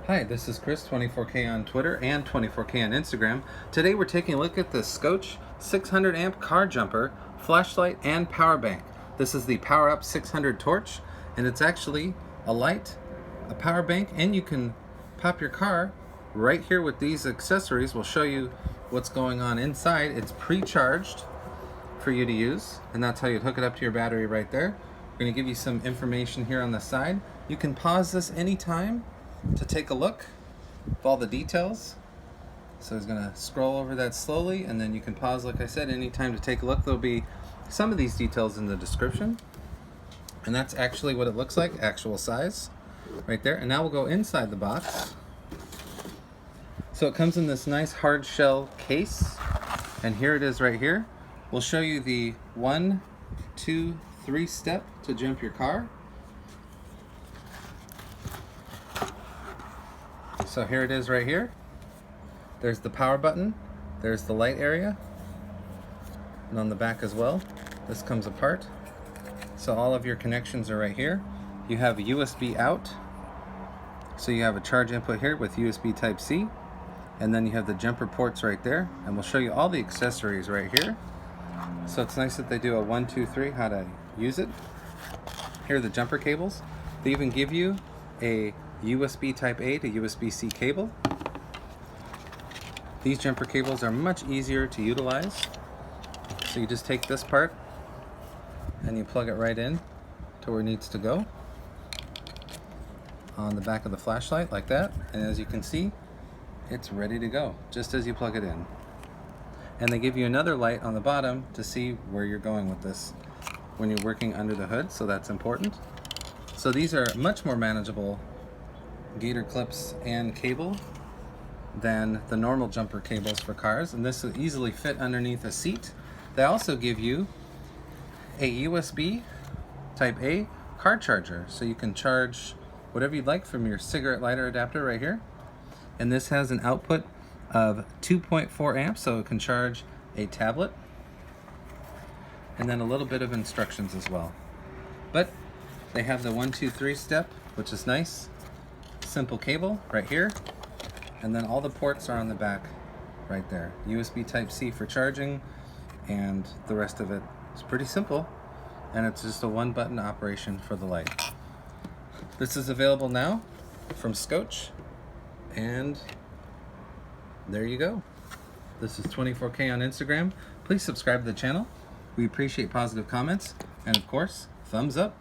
Hi, this is Chris, 24K on Twitter and 24K on Instagram. Today we're taking a look at the Scosche 600 amp car jumper, flashlight, and power bank. This is the PowerUp 600 torch, and it's actually a light, a power bank, and you can pop your car right here with these accessories. We'll show you what's going on inside. It's pre-charged for you to use, and that's how you'd hook it up to your battery right there. We're going to give you some information here on the side. You can pause this anytime to take a look of all the details. So he's going to scroll over that slowly, and then you can pause, like I said, anytime to take a look. There'll be some of these details in the description, and that's actually what it looks like, actual size right there. And now we'll go inside the box. So it comes in this nice hard shell case, and here it is right here. We'll show you the 1, 2, 3 step to jump your car. So here it is right here. There's the power button, there's the light area, and on the back as well. This comes apart. So all of your connections are right here. You have a USB out, so you have a charge input here with USB Type-C, and then you have the jumper ports right there, and we'll show you all the accessories right here. So it's nice that they do a 1, 2, 3 how to use it. Here are the jumper cables. They even give you a USB Type-A to USB-C cable. These jumper cables are much easier to utilize. So you just take this part and you plug it right in to where it needs to go on the back of the flashlight like that. And as you can see, it's ready to go just as you plug it in. And they give you another light on the bottom to see where you're going with this when you're working under the hood, so that's important. So these are much more manageable gator clips and cable than the normal jumper cables for cars, and this will easily fit underneath a seat. They also give you a USB Type-A car charger, so you can charge whatever you'd like from your cigarette lighter adapter right here. And this has an output of 2.4 amps, so it can charge a tablet, and then a little bit of instructions as well. But they have the 1, 2, 3 step, which is nice. Simple cable right here, and then all the ports are on the back right there. USB Type-C for charging, and the rest of it is pretty simple, and it's just a 1-button operation for the light. This is available now from Scosche, and there you go. This is 24K on Instagram. Please subscribe to the channel. We appreciate positive comments, and of course, thumbs up.